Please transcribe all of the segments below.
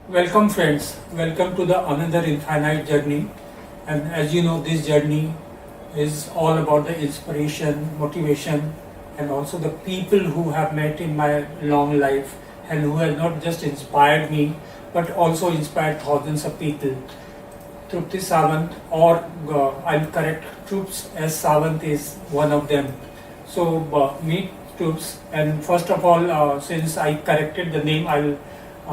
Welcome friends, welcome to the another infinite journey. And as you know, this journey is all about the inspiration, motivation, and also the people who have met in my long life and who have not just inspired me but also inspired thousands of people. Trupti Sawant, or I'll correct Troops as Sawant is one of them. So meet Troops, and first of all, since I corrected the name, I'll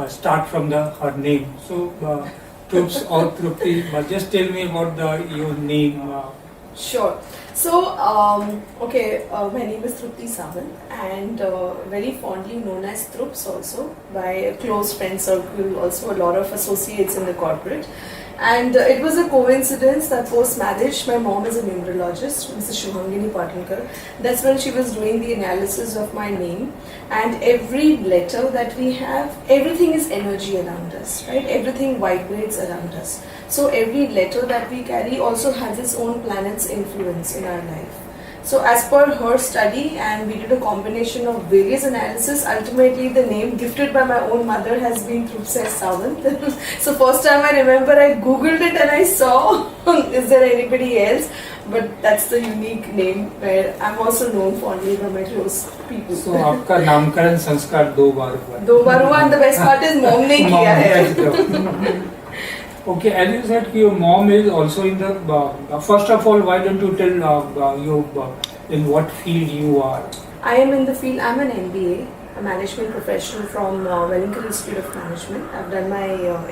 start from the her name. So Troops or Trupti, just tell me about your name. Sure. My name is Trupti Sawant and very fondly known as Trups also by a close friend circle, also a lot of associates in the corporate. And it was a coincidence that post-marriage, my mom is a numerologist, Mrs. Shubhangini Patilkar. That's when she was doing the analysis of my name. And every letter that we have, everything is energy around us, right? Everything vibrates around us. So every letter that we carry also has its own planet's influence in our life. So as per her study, and we did a combination of various analysis, ultimately the name gifted by my own mother has been Trupti Sawant. So first time I remember I googled it and I saw, is there anybody else? But that's the unique name where I'm also known fondly by my close people. So आपका नामकरण संस्कार दो बार हुआ. दो बार हुआ, and the best part is mom ने किया है. Okay, as you said, your mom is also in the. First of all, why don't you tell you in what field you are? I am in the field. I'm an MBA, a management professional from Wellington Institute of Management. I've done my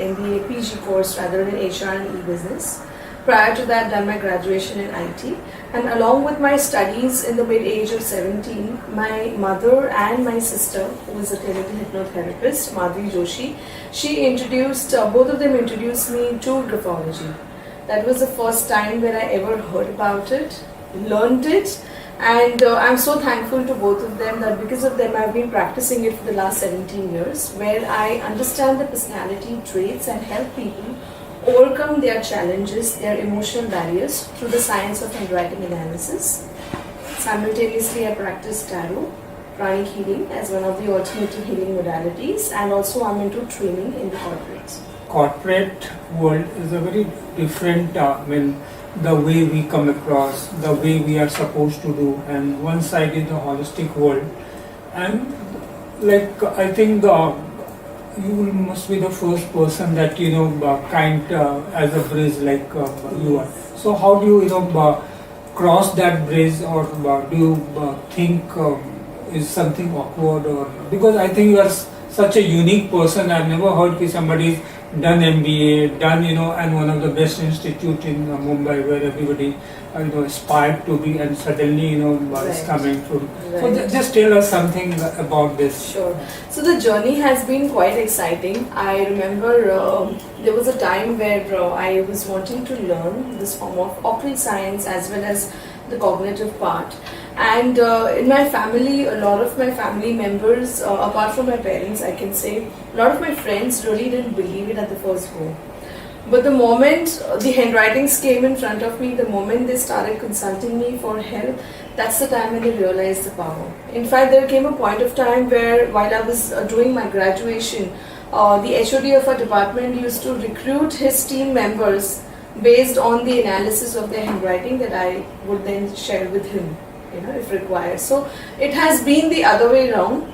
MBA PG course rather in HR and e-business. Prior to that, done my graduation in IT. And along with my studies in the mid-age of 17, my mother and my sister, who is a clinical hypnotherapist, Madhuri Joshi, she introduced, both of them introduced me to graphology. That was the first time where I ever heard about it, learned it, and I'm so thankful to both of them that because of them I've been practicing it for the last 17 years, where I understand the personality traits and help people overcome their challenges, their emotional barriers through the science of handwriting analysis. Simultaneously, I practice tarot, pranic healing as one of the alternative healing modalities, and also I'm into training in the corporates. Corporate world is a very different, the way we come across, the way we are supposed to do, and one side is the holistic world. And I think you must be the first person that as a bridge you are. So how do you cross that bridge, or do you think is something awkward, or because I think you are such a unique person. I've never heard that somebody's done MBA, done and one of the best institute in Mumbai where everybody aspired to be, and suddenly is coming from. Right. So just tell us something about this. Sure. So the journey has been quite exciting. I remember there was a time where I was wanting to learn this form of occult science as well as the cognitive part. And in my family, a lot of my family members, apart from my parents, I can say, a lot of my friends really didn't believe it at the first go. But the moment the handwritings came in front of me, the moment they started consulting me for help, that's the time when they realized the power. In fact, there came a point of time where while I was doing my graduation, the HOD of our department used to recruit his team members based on the analysis of their handwriting that I would then share with him, if required. So it has been the other way around.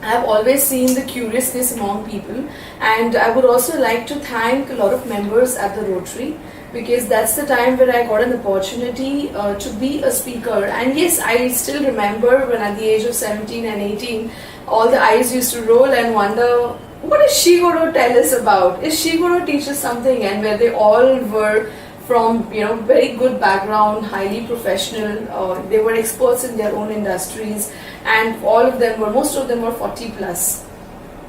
I have always seen the curiousness among people, and I would also like to thank a lot of members at the Rotary, because that's the time where I got an opportunity to be a speaker. And yes, I still remember when at the age of 17 and 18, all the eyes used to roll and wonder, what is she going to tell us about? Is she going to teach us something? And where they all were from very good background, highly professional, they were experts in their own industries, and most of them were 40 plus.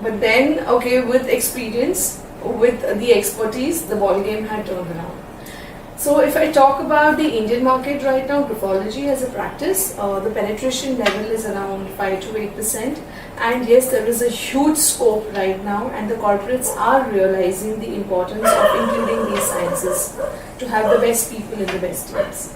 But then, with experience, with the expertise, the ball game had turned around. So if I talk about the Indian market right now, graphology as a practice, the penetration level is around 5 to 8%. And yes, there is a huge scope right now, and the corporates are realizing the importance of including these sciences to have the best people in the best teams.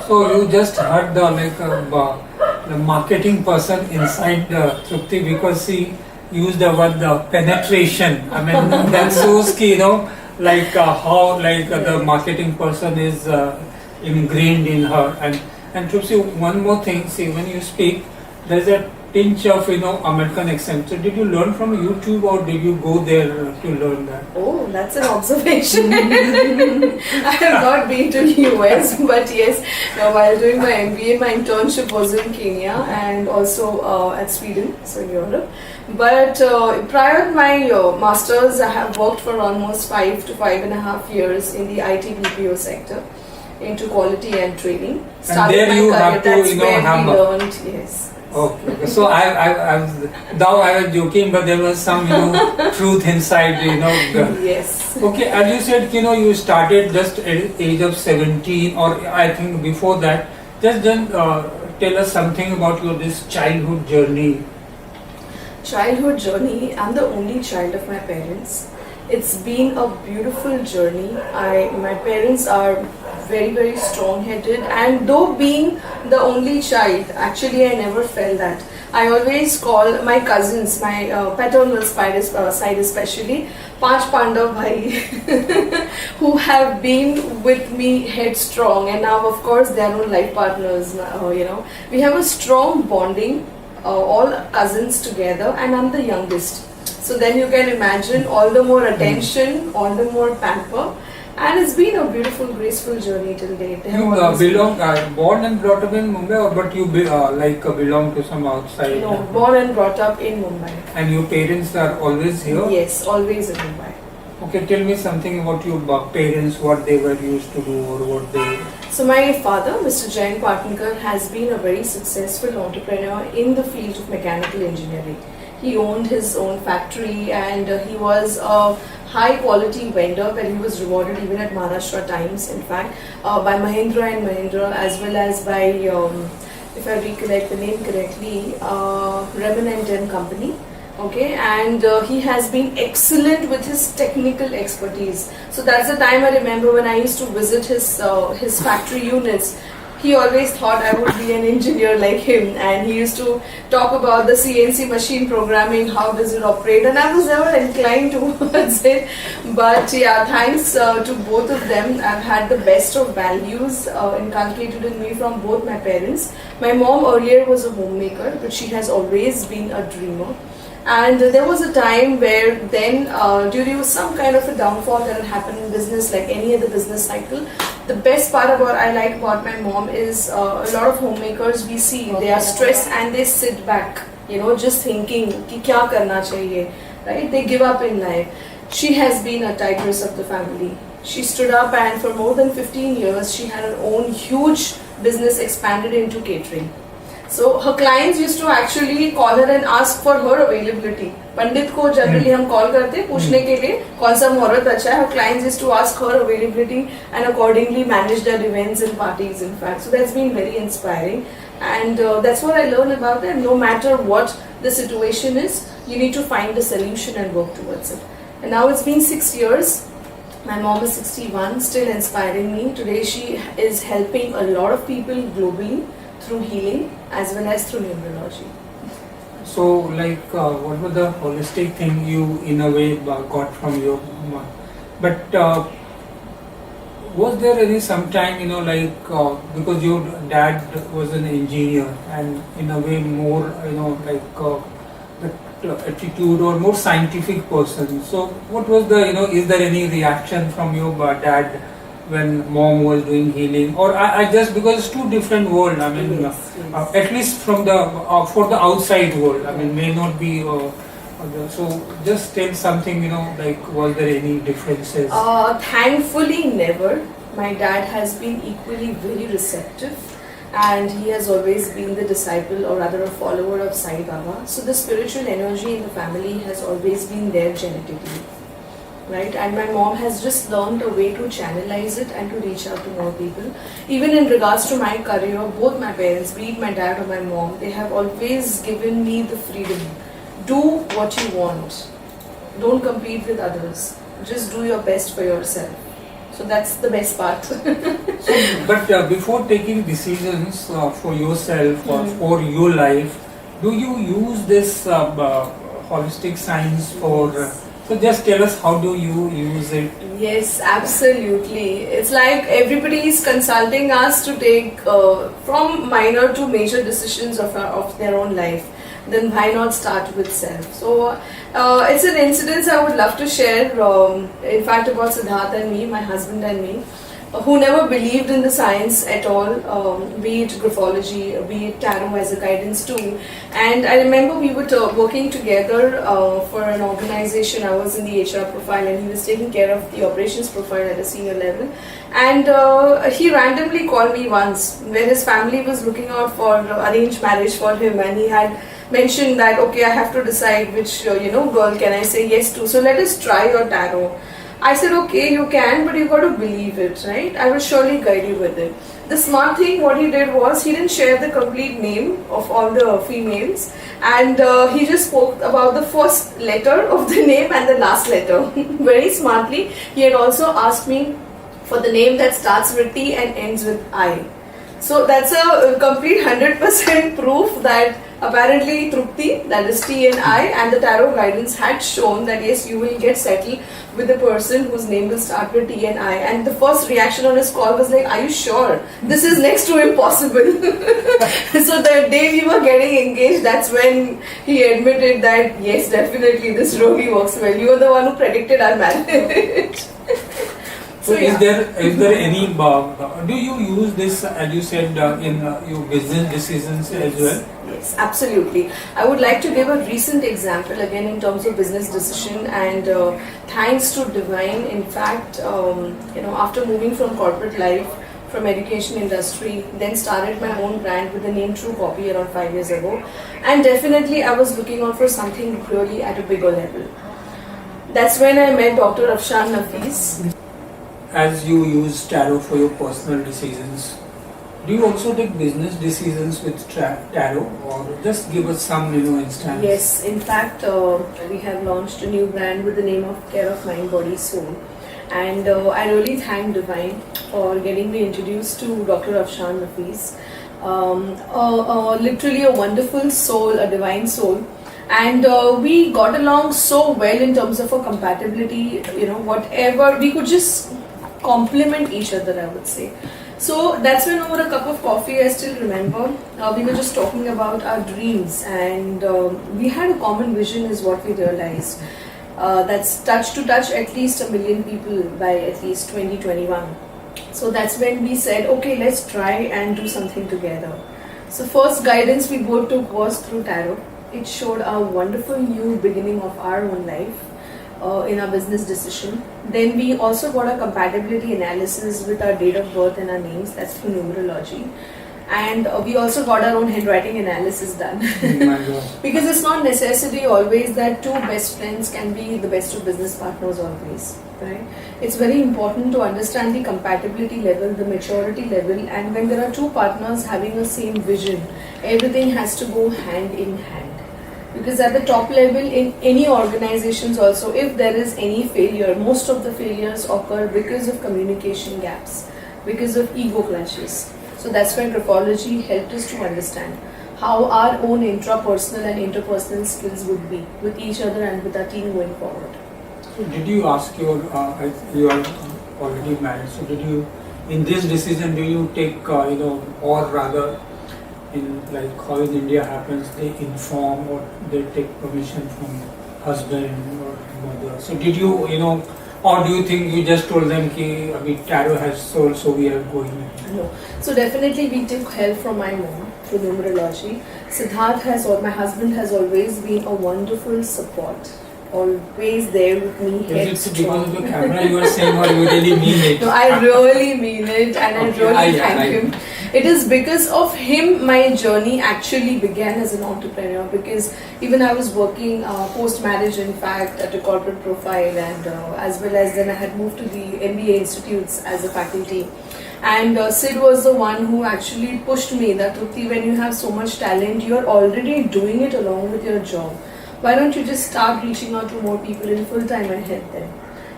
So you just heard the marketing person inside Trupti, because see, use the word penetration. I mean, that shows ki, like how like the marketing person is ingrained in her. And Trupsi, one more thing. See, when you speak, there's a tinge of American accent. So did you learn from YouTube or did you go there to learn that? Oh, that's an observation. I have not been to US, but yes, while doing my MBA, my internship was in Kenya and also at Sweden, so Europe. But prior to my masters, I have worked for almost 5 to 5.5 years in the IT BPO sector into quality and training. And there you have to, that's where have we learned, yes. Okay. So I was now I was joking, but there was some truth inside. Yes. Okay, as you said, you started just at age of 17, or I think before that. Just then, tell us something about your this childhood journey. Childhood journey. I'm the only child of my parents. It's been a beautiful journey. My parents are very, very strong-headed, and though being the only child, actually I never felt that. I always call my cousins, my paternal side especially, Panch Pandav Bhai, who have been with me headstrong, and now of course they are all life partners. We have a strong bonding, all cousins together, and I'm the youngest. So then you can imagine all the more attention, all the more pamper. And it's been a beautiful, graceful journey till date. You belong, born and brought up in Mumbai, or but you belong to some outside? No, born and brought up in Mumbai. And your parents are always here? Yes, always in Mumbai. Okay, tell me something about your parents, what they were used to do or what they... So my father, Mr. Jain Patnagar, has been a very successful entrepreneur in the field of mechanical engineering. He owned his own factory and he was a high quality vendor where he was rewarded even at Maharashtra Times, in fact, by Mahindra and Mahindra, as well as by, if I recollect the name correctly, Raman and Den Company. Okay, and he has been excellent with his technical expertise. So that's the time I remember when I used to visit his factory units. He always thought I would be an engineer like him, and he used to talk about the CNC machine programming, how does it operate, and I was never inclined towards it. But yeah, thanks to both of them, I've had the best of values inculcated in me from both my parents. My mom earlier was a homemaker, but she has always been a dreamer. And there was a time where then, due to some kind of a downfall that had happened in business, like any other business cycle, the best part I like about my mom is a lot of homemakers we see, they are stressed and they sit back, just thinking, ki kya karna chahiye, right? They give up in life. She has been a tigress of the family. She stood up, and for more than 15 years, she had her own huge business expanded into catering. So her clients used to actually call her and ask for her availability. पंडित को generally हम call करते हैं पूछने के लिए कौन सा मुहूर्त अच्छा है. Her clients used to ask her availability and accordingly manage their events and parties, in fact. So that's been very inspiring, and that's what I learned about them. No matter what the situation is, you need to find a solution and work towards it. And now it's been 6 years. My mom is 61, still inspiring me. Today she is helping a lot of people globally through healing as well as through numerology. So, what was the holistic thing you, in a way, got from your mom? But was there any sometime, because your dad was an engineer and in a way more, the attitude or more scientific person. So, what was the, is there any reaction from your dad when mom was doing healing, or I just, because it's two different worlds, I mean, Yes. at least from the for the outside world, I mean, may not be so just tell something, was there any differences? Thankfully never. My dad has been equally very receptive, and he has always been the disciple, or rather a follower of Sai Baba. So the spiritual energy in the family has always been there genetically. Right, and my mom has just learned a way to channelize it and to reach out to more people. Even in regards to my career, both my parents, be it my dad or my mom, they have always given me the freedom. Do what you want. Don't compete with others. Just do your best for yourself. So that's the best part. But before taking decisions for yourself or for your life, do you use this holistic science for. So just tell us, how do you use it? Yes, absolutely. It's like everybody is consulting us to take from minor to major decisions of their own life. Then why not start with self? So it's an incident I would love to share. In fact, about Siddharth and me, my husband and me, who never believed in the science at all, be it graphology, be it tarot as a guidance tool. And I remember we were working together for an organization. I was in the HR profile and he was taking care of the operations profile at a senior level. And he randomly called me once where his family was looking out for arranged marriage for him, and he had mentioned that, okay, I have to decide which girl can I say yes to, so let us try your tarot. I said, okay, you can, but you got to believe it, right? I will surely guide you with it. The smart thing, what he did was, he didn't share the complete name of all the females, and he just spoke about the first letter of the name and the last letter. Very smartly, he had also asked me for the name that starts with T and ends with I. So that's a complete 100% proof that apparently Trupti, that is T and I, and the tarot guidance had shown that yes, you will get settled with a person whose name will start with T and I. And the first reaction on his call was like, are you sure? This is next to impossible. So the day we were getting engaged, that's when he admitted that yes, definitely this really works well. You were the one who predicted our marriage. So is there any, do you use this, as you said, in your business decisions as well? Yes, absolutely. I would like to give a recent example again in terms of business decision, and thanks to Divine, in fact, after moving from corporate life, from education industry, then started my own brand with the name True Copy around 5 years ago, and definitely I was looking out for something really at a bigger level. That's when I met Dr. Afshan Nafees. As you use tarot for your personal decisions, do you also take business decisions with tarot, or just give us some instance? Yes, in fact, we have launched a new brand with the name of Care of Mind, Body, Soul. And I really thank Divine for getting me introduced to Dr. Afshan Nafees. Literally a wonderful soul, a divine soul. And we got along so well in terms of our compatibility, whatever, we could just complement each other, I would say. So that's when over a cup of coffee, I still remember, we were just talking about our dreams, and we had a common vision is what we realized. That's to touch at least 1 million people by at least 2021. So that's when we said, okay, let's try and do something together. So first guidance we both took was through tarot. It showed a wonderful new beginning of our own life in our business decision. Then we also got a compatibility analysis with our date of birth and our names, that's through numerology. And we also got our own handwriting analysis done. Because it's not necessary always that two best friends can be the best of business partners always, right? It's very important to understand the compatibility level, the maturity level, and when there are two partners having the same vision, everything has to go hand in hand. Because at the top level in any organizations also, if there is any failure, most of the failures occur because of communication gaps, because of ego clashes. So that's why graphology helped us to understand how our own intrapersonal and interpersonal skills would be with each other and with our team going forward. So did you ask you are already married, so did you, in this decision, do you take, or rather, in like how in India happens, they inform or they take permission from husband or mother. So did you, or do you think you just told them that tarot has sold, so we are going ahead? No. So definitely we took help from my mom through numerology. Siddharth my husband has always been a wonderful support. Always there with me. Is it because of the camera you are saying, or you really mean it? No, I really mean it, and I really thank him. It is because of him my journey actually began as an entrepreneur, because even I was working post-marriage, in fact, at a corporate profile, and as well as then I had moved to the MBA institutes as a faculty. And Sid was the one who actually pushed me that, Trupti, when you have so much talent, you are already doing it along with your job. Why don't you just start reaching out to more people in full-time and help them?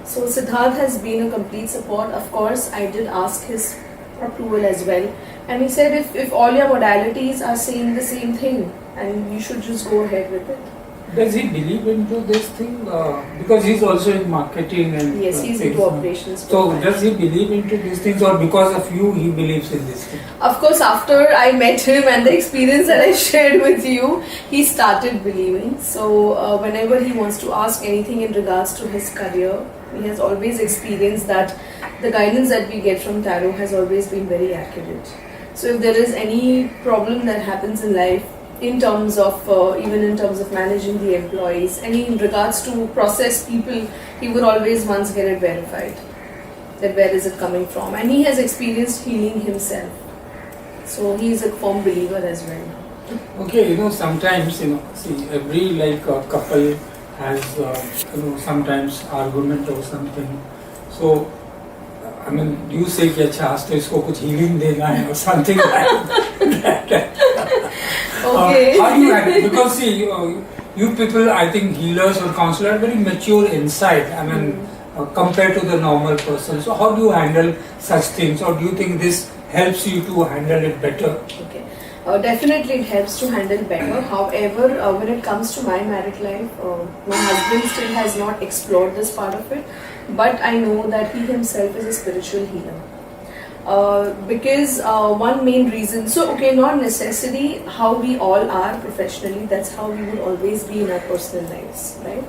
So Siddharth has been a complete support. Of course, I did ask his approval as well. And he said if all your modalities are saying the same thing, and you should just go ahead with it. Does he believe into this thing? Because he's also in marketing and Yes, he's things, into operations. So does he believe into these things, or because of you he believes in this thing? Of course, after I met him and the experience that I shared with you, he started believing. So whenever he wants to ask anything in regards to his career, he has always experienced that the guidance that we get from tarot has always been very accurate. So if there is any problem that happens in life, in terms of even in terms of managing the employees, any in regards to process people, he would always once get it verified that where is it coming from, and he has experienced healing himself. So he is a firm believer as well. Okay, sometimes see, every couple has sometimes argument or something. So I mean, you say कि अच्छा आज तो इसको कुछ healing देना है or something like that. Okay. How do you act? Because see, you people, I think healers or counselors are very mature inside. I mean, compared to the normal person. So how do you handle such things, or do you think this helps you to handle it better? Okay. Definitely it helps to handle better. However, when it comes to my married life, my husband still has not explored this part of it. But I know that he himself is a spiritual healer. Because one main reason, so okay, not necessarily how we all are professionally, that's how we would always be in our personal lives, right?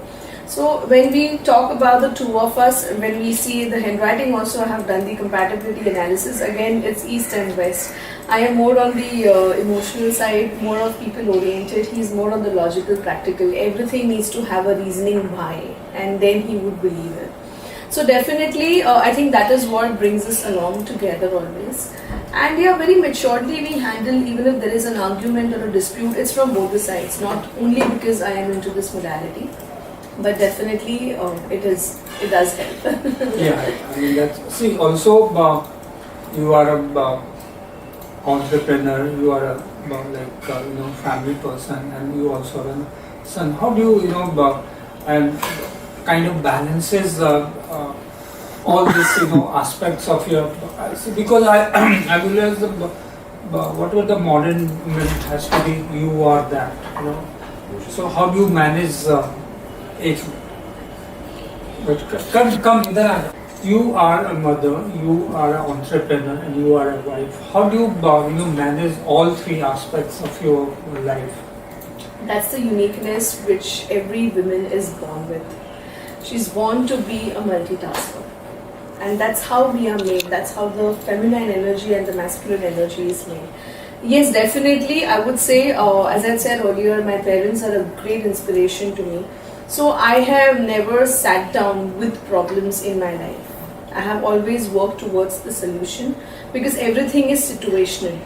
So when we talk about the two of us, when we see the handwriting also, I have done the compatibility analysis. Again, it's east and west. I am more on the emotional side, more of people oriented. He's more on the logical, practical. Everything needs to have a reasoning why, and then he would believe it. So definitely, I think that is what brings us along together always. And yeah, very maturely we handle, even if there is an argument or a dispute, it's from both the sides, not only because I am into this modality, but definitely it does help. Yeah, I mean see, also you are a entrepreneur, you are a family person, and you also have a son. How do you and kind of balances all these aspects of your, because I realize whatever the modern myth has to be, you are that, so how do you manage it? But come either, you are a mother, you are an entrepreneur, and you are a wife. How do you manage all three aspects of your life? That's the uniqueness which every woman is born with. She's born to be a multitasker, and that's how we are made. That's how the feminine energy and the masculine energy is made. Yes, definitely, I would say, as I said earlier, my parents are a great inspiration to me. So I have never sat down with problems in my life. I have always worked towards the solution, because everything is situational.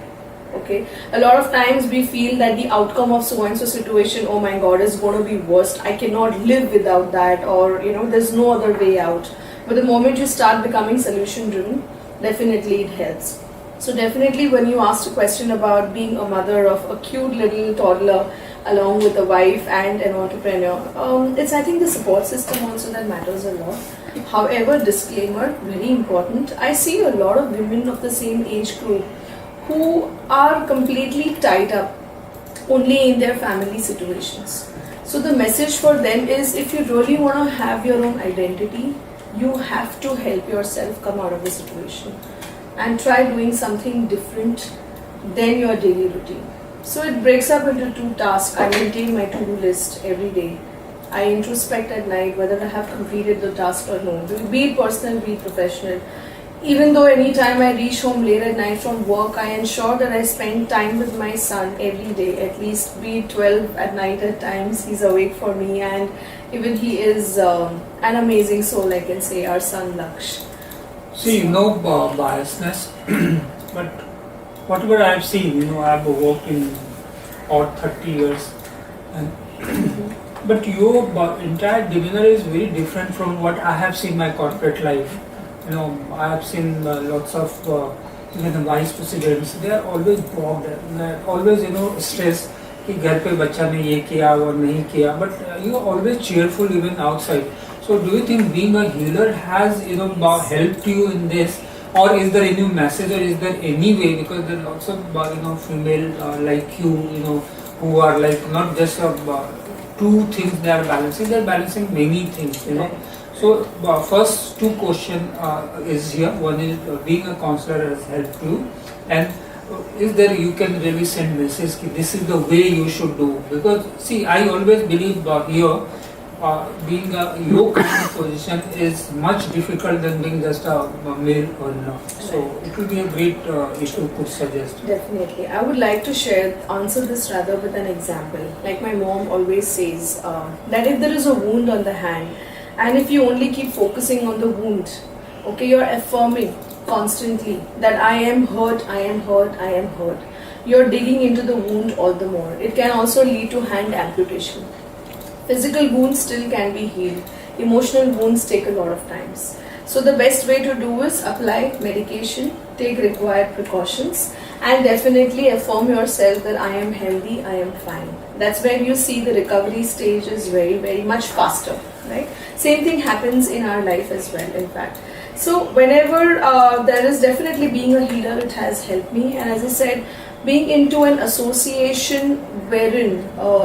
Okay, a lot of times we feel that the outcome of so and so situation, oh my god, is going to be worst, I cannot live without that, or there's no other way out. But the moment you start becoming solution driven, definitely it helps. So definitely, when you asked a question about being a mother of a cute little toddler along with a wife and an entrepreneur, it's, I think, the support system also that matters a lot. However, disclaimer, very important, I see a lot of women of the same age group who are completely tied up only in their family situations. So the message for them is, if you really want to have your own identity, you have to help yourself come out of the situation and try doing something different than your daily routine. So it breaks up into two tasks. I maintain my to-do list every day. I introspect at night whether I have completed the task or no, be it personal, be it professional. Even though anytime I reach home late at night from work, I ensure that I spend time with my son every day, at least be it 12 at night at times. He's awake for me, and even he is an amazing soul, I can say, our son Laksh. See, no biasness, but whatever I've seen, I've worked in odd 30 years, and but your entire demeanor is very different from what I have seen my corporate life. I have seen lots of even the vice presidents. They are always bogged. They are always stressed कि घर पे बच्चा ने ये किया और नहीं किया. But you are always cheerful even outside. So do you think being a healer has helped you in this, or is there any message, or is there any way, because there are lots of female like you who are like not just two things they are balancing. They are balancing many things, you know. Right. So first two question is here. One is being a counselor has helped you, and is there you can really send message ki this is the way you should do, because see I always believe here being a your kind of position is much difficult than being just a male earner. So it will be a great if you could suggest. Definitely. I would like to answer this rather with an example. Like my mom always says, that if there is a wound on the hand, and if you only keep focusing on the wound, okay, you're affirming constantly that I am hurt, I am hurt, I am hurt. You're digging into the wound all the more. It can also lead to hand amputation. Physical wounds still can be healed. Emotional wounds take a lot of times. So the best way to do is apply medication, take required precautions, and definitely affirm yourself that I am healthy, I am fine. That's where you see the recovery stage is very, very much faster, right? Same thing happens in our life as well, in fact. So whenever there is definitely being a healer, it has helped me. And as I said, being into an association wherein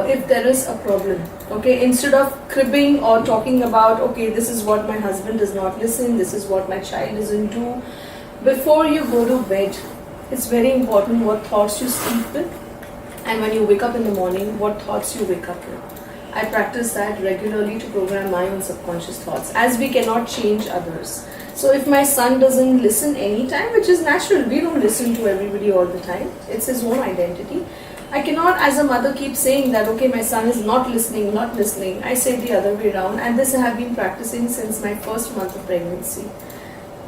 if there is a problem, okay, instead of cribbing or talking about, okay, this is what my husband does not listen, this is what my child doesn't do, before you go to bed, it's very important what thoughts you sleep with, and when you wake up in the morning, what thoughts you wake up with. I practice that regularly to program my own subconscious thoughts, as we cannot change others. So if my son doesn't listen anytime, which is natural, we don't listen to everybody all the time, it's his own identity. I cannot as a mother keep saying that, okay, my son is not listening, not listening. I say the other way around, and this I have been practicing since my first month of pregnancy.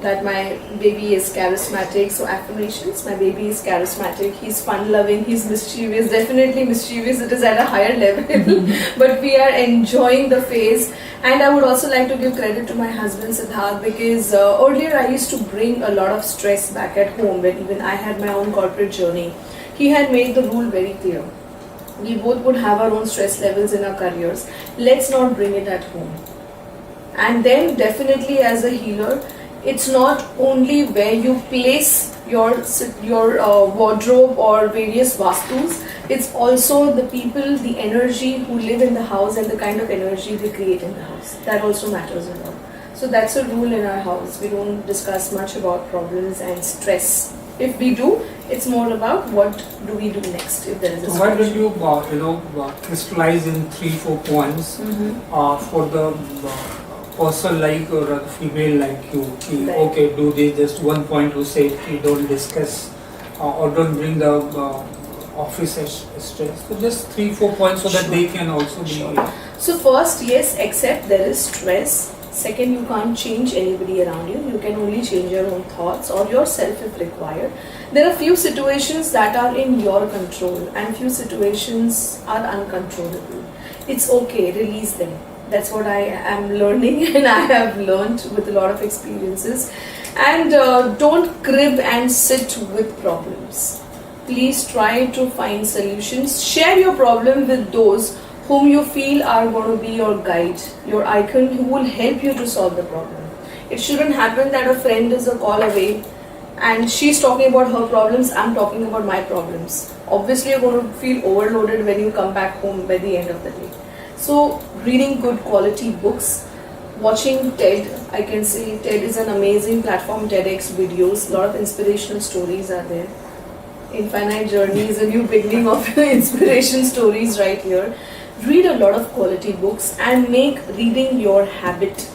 That my baby is charismatic, so affirmations, my baby is charismatic, he's fun-loving, he's mischievous, definitely mischievous, it is at a higher level, but we are enjoying the phase. And I would also like to give credit to my husband Siddharth, because earlier I used to bring a lot of stress back at home when even I had my own corporate journey. He had made the rule very clear. We both would have our own stress levels in our careers. Let's not bring it at home. And then definitely as a healer, it's not only where you place your wardrobe or various vastus, it's also the people, the energy who live in the house and the kind of energy they create in the house. That also matters a lot. So that's a rule in our house. We don't discuss much about problems and stress. If we do, it's more about what do we do next if there is a So why situation. don't you crystallize in 3-4 points for the person like or a female like you, Right. okay, do this, just one point you say, don't discuss or don't bring the office stress. So just 3-4 points so that they can also be. Sure. So first, yes, accept there is stress. Second, you can't change anybody around you. You can only change your own thoughts or yourself if required. There are few situations that are in your control and few situations are uncontrollable. It's okay, release them. That's what I am learning and I have learned with a lot of experiences. And don't crib and sit with problems. Please try to find solutions. Share your problem with those whom you feel are going to be your guide, your icon, who will help you to solve the problem. It shouldn't happen that a friend is a call away and she's talking about her problems, I'm talking about my problems. Obviously, you're going to feel overloaded when you come back home by the end of the day. So, reading good quality books, watching TED, I can say TED is an amazing platform, TEDx videos, a lot of inspirational stories are there. Infinite Journey is a new beginning of inspiration stories right here. Read a lot of quality books and make reading your habit.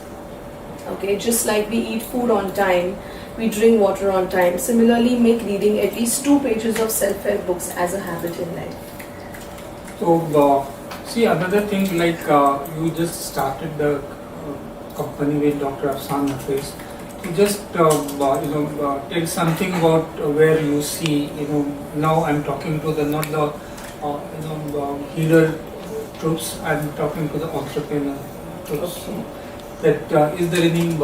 Okay, just like we eat food on time, we drink water on time. Similarly, make reading at least 2 pages of self-help books as a habit in life. So, see another thing like you just started the company with Dr. Afsan Nafis. You just tell something about where you see, now I'm talking to the not the healer troops, I'm talking to the entrepreneur troops. That is there any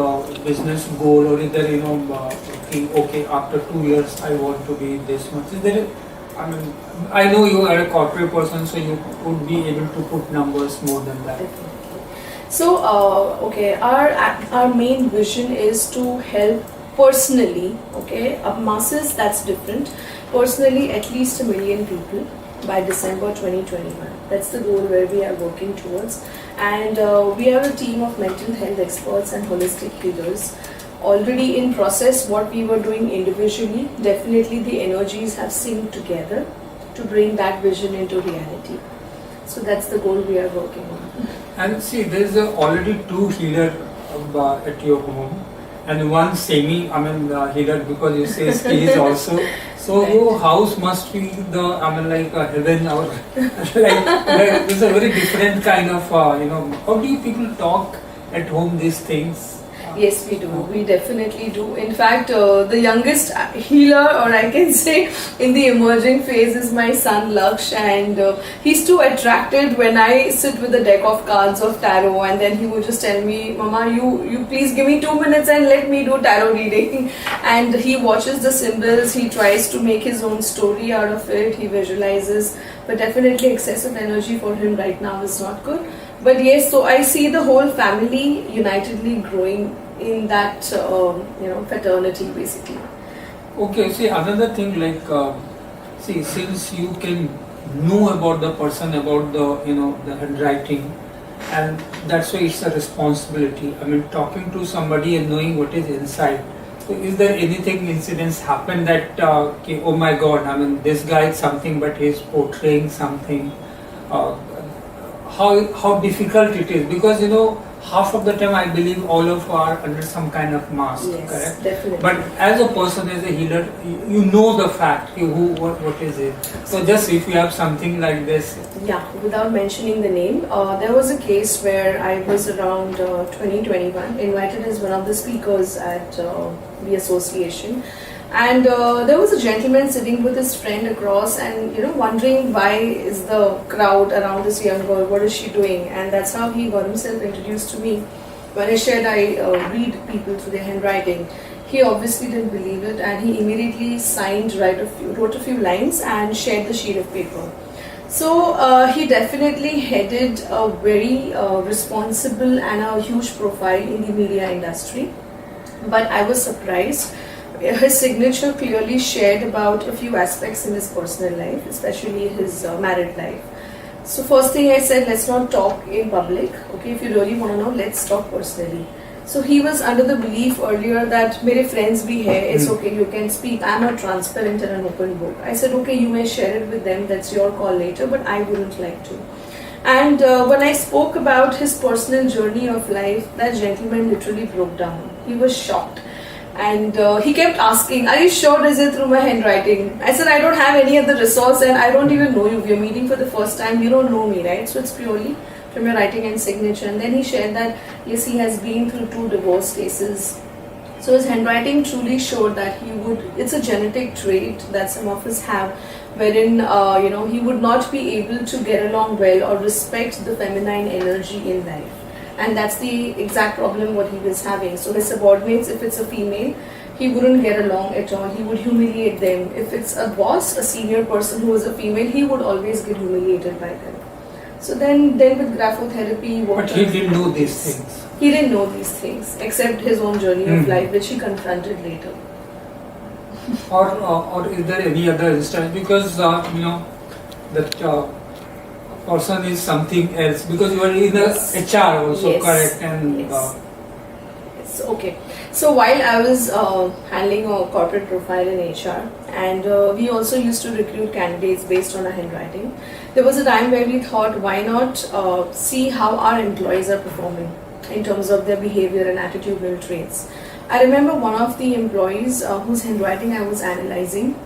business goal or is there okay after 2 years I want to be this much? Is there I know you are a corporate person, so you would be able to put numbers more than that. So, okay, our main vision is to help personally, okay, masses, that's different. Personally, at least 1 million people by December 2021. That's the goal where we are working towards. And we are a team of mental health experts and holistic healers. Already in process, what we were doing individually, definitely the energies have synced together to bring that vision into reality. So that's the goal we are working on. And see, there's already two healer at your home, and one healer, because you say stays also. So Right. your house must be the like a heaven, or like it's a very different kind of How do you people talk at home these things? Yes, we do. We definitely do. In fact, the youngest healer, or I can say in the emerging phase, is my son Laksh, and he's too attracted when I sit with a deck of cards of tarot, and then he would just tell me, "Mama, you please give me 2 minutes and let me do tarot reading." And he watches the symbols. He tries to make his own story out of it. He visualizes, but definitely excessive energy for him right now is not good. But yes, so I see the whole family unitedly growing in that fraternity basically. Okay, see another thing, like since you can know about the person, about the the handwriting, and that's why it's a responsibility. I mean, talking to somebody and knowing what is inside. So is there anything, incidents happen that oh my God, I mean this guy is something but he's portraying something. How difficult it is, because half of the time I believe all of are under some kind of mask, Yes, correct? definitely. But as a person, as a healer, you know the fact, what is it. So just if you have something like this. Yeah, without mentioning the name, there was a case where I was around 2021 invited as one of the speakers at the association. And there was a gentleman sitting with his friend across, and wondering why is the crowd around this young girl, what is she doing? And that's how he got himself introduced to me. When I shared I read people through their handwriting, he obviously didn't believe it, and he immediately wrote a few lines and shared the sheet of paper. So he definitely headed a very responsible and a huge profile in the media industry. But I was surprised. His signature clearly shared about a few aspects in his personal life, especially his married life. So first thing I said, let's not talk in public. Okay, if you really want to know, let's talk personally. So he was under the belief earlier that mere friends bhi hai, it's okay, you can speak. I'm a transparent and an open book. I said, okay, you may share it with them, that's your call later, but I wouldn't like to. And when I spoke about his personal journey of life, that gentleman literally broke down. He was shocked. And he kept asking, are you sure is it through my handwriting? I said, I don't have any other resource and I don't even know you. We are meeting for the first time. You don't know me, right? So it's purely from your writing and signature. And then he shared that, yes, he has been through 2 divorce cases. So his handwriting truly showed that it's a genetic trait that some of us have, wherein, he would not be able to get along well or respect the feminine energy in life. And that's the exact problem what he was having. So his subordinates, if it's a female, he wouldn't get along at all. He would humiliate them. If it's a boss, a senior person who was a female, he would always get humiliated by them. So then with graphotherapy, But he didn't know these things. He didn't know these things, except his own journey of life, which he confronted later. Or is there any other instance? Because that person is something else, because you are in Yes. a HR also, Yes. correct? And Yes. Okay. So while I was handling a corporate profile in HR, and we also used to recruit candidates based on our handwriting, there was a time where we thought, why not see how our employees are performing in terms of their behavior and attitudinal traits. I remember one of the employees whose handwriting I was analyzing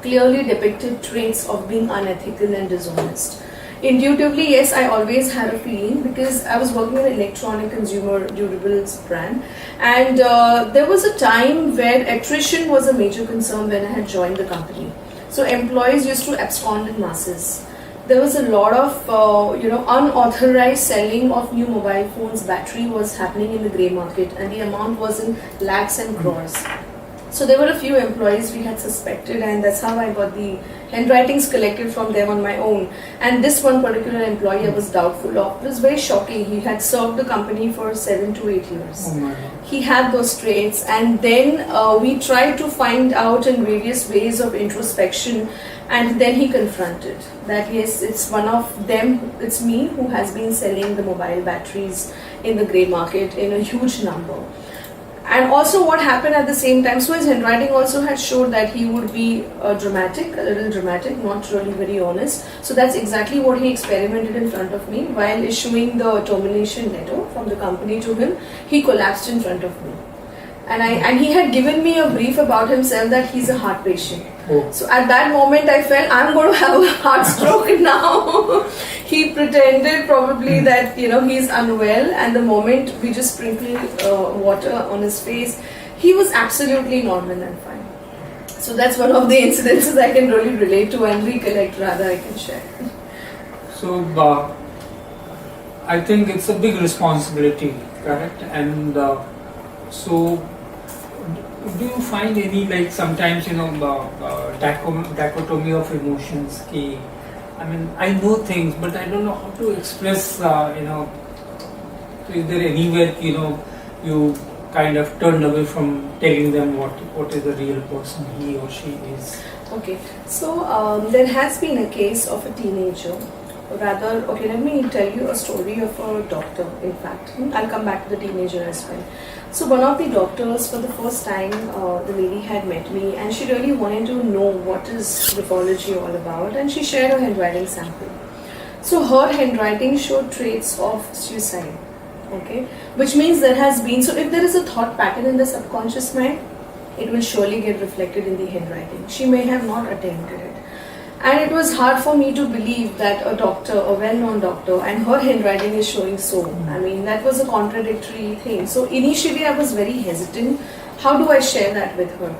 clearly depicted traits of being unethical and dishonest. Intuitively, yes, I always had a feeling because I was working in an electronic consumer durables brand, and there was a time where attrition was a major concern when I had joined the company. So employees used to abscond in masses. There was a lot of unauthorized selling of new mobile phones. Battery was happening in the grey market, and the amount was in lakhs and crores. So there were a few employees we had suspected, and that's how I got the handwritings collected from them on my own. And this one particular employee I was doubtful of. It was very shocking. He had served the company for 7 to 8 years. Oh my God. He had those traits, and then we tried to find out in various ways of introspection, and then he confronted that yes, it's one of them, it's me who has been selling the mobile batteries in the grey market in a huge number. And also what happened at the same time, so his handwriting also had showed that he would be dramatic, a little dramatic, not really very honest. So that's exactly what he experimented in front of me. While issuing the termination letter from the company to him, he collapsed in front of me. And he had given me a brief about himself that he's a heart patient. Oh. So at that moment I felt I'm going to have a heart stroke now. He pretended probably that he's unwell, and the moment we just sprinkled water on his face, he was absolutely normal and fine. So that's one of the incidences I can really relate to and recollect, rather I can share. So I think it's a big responsibility, correct? And so do you find any, like, sometimes dichotomy of emotions? I mean, I know things, but I don't know how to express. So is there anywhere you kind of turned away from telling them what is the real person he or she is? Okay, so there has been a case of a teenager. Rather, okay, let me tell you a story of a doctor, in fact. I'll come back to the teenager as well. So one of the doctors, for the first time, the lady had met me, and she really wanted to know what is graphology all about, and she shared her handwriting sample. So her handwriting showed traits of suicide, okay, which means there has been, so if there is a thought pattern in the subconscious mind, it will surely get reflected in the handwriting. She may have not attempted it. And it was hard for me to believe that a doctor, a well-known doctor, and her handwriting is showing so. I mean, that was a contradictory thing. So initially I was very hesitant. How do I share that with her?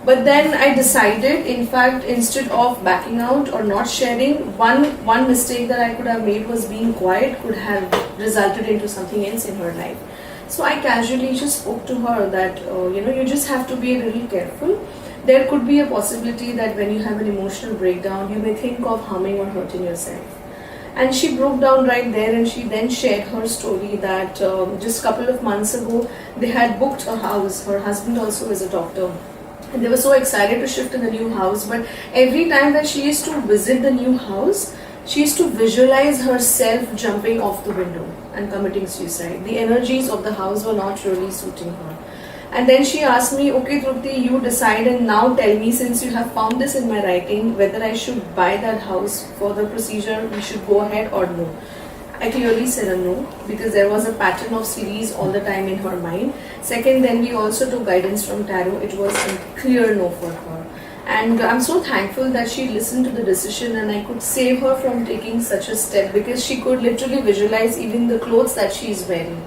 But then I decided, in fact, instead of backing out or not sharing, one mistake that I could have made was being quiet could have resulted into something else in her life. So I casually just spoke to her that, you just have to be a little careful. There could be a possibility that when you have an emotional breakdown, you may think of harming or hurting yourself. And she broke down right there, and she then shared her story that just a couple of months ago, they had booked a house. Her husband also is a doctor. And they were so excited to shift in the new house. But every time that she used to visit the new house, she used to visualize herself jumping off the window and committing suicide. The energies of the house were not really suiting her. And then she asked me, okay, Trupti, you decide and now tell me, since you have found this in my writing, whether I should buy that house for the procedure, we should go ahead or no. I clearly said a no, because there was a pattern of series all the time in her mind. Second, then we also took guidance from tarot. It was a clear no for her. And I'm so thankful that she listened to the decision, and I could save her from taking such a step, because she could literally visualize even the clothes that she is wearing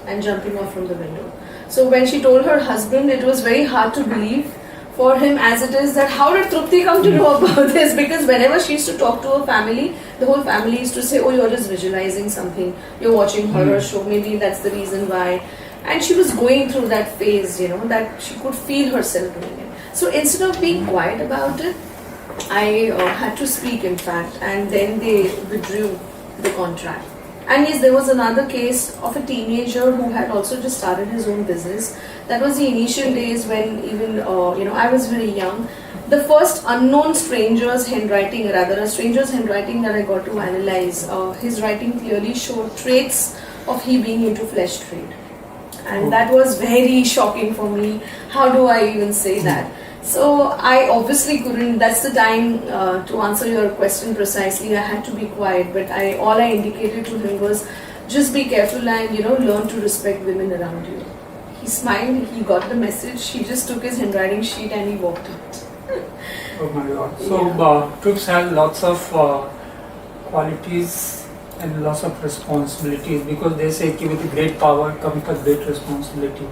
and jumping off from the window. So when she told her husband, it was very hard to believe for him as it is that how did Trupti come to know about this? Because whenever she used to talk to her family, the whole family used to say, oh, you're just visualizing something, you're watching horror show, maybe that's the reason why. And she was going through that phase, that she could feel herself doing it. So instead of being quiet about it, I had to speak, in fact, and then they withdrew the contract. And yes, there was another case of a teenager who had also just started his own business. That was the initial days when even, I was very young. The first unknown stranger's handwriting, rather a stranger's handwriting that I got to analyze, his writing clearly showed traits of he being into flesh trade. And that was very shocking for me. How do I even say that? So I obviously couldn't, that's the time to answer your question precisely. I had to be quiet, but all I indicated to him was just be careful and learn to respect women around you. He smiled, he got the message, he just took his handwriting sheet and he walked out. Oh my God. So Troops have lots of qualities and lots of responsibilities, because they say with great power comes a great responsibility.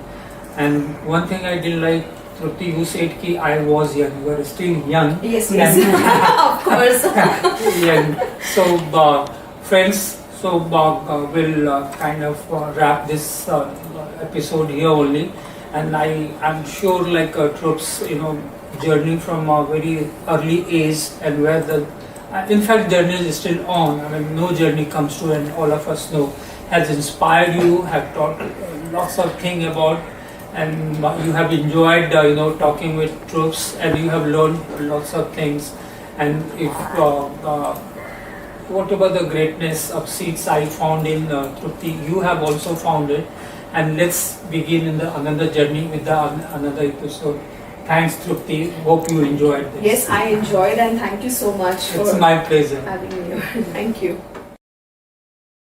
And one thing I did like, Trupti, you said that I was young. You are still young. Yes, of course. Young. So, friends, we'll kind of wrap this episode here only. and I'm sure like troops, journey from a very early age, and where the in fact journey is still on. I mean, no journey comes to an, all of us know, has inspired you, have taught lots of things about, and you have enjoyed talking with troops, and you have learned lots of things. And if whatever the greatness of seeds I found in Trupti, you have also found it. And let's begin in the another journey with the another episode. Thanks, Trupti. Hope you enjoyed this. Yes, I enjoyed, and thank you so much It's for my pleasure. having me here. Thank you.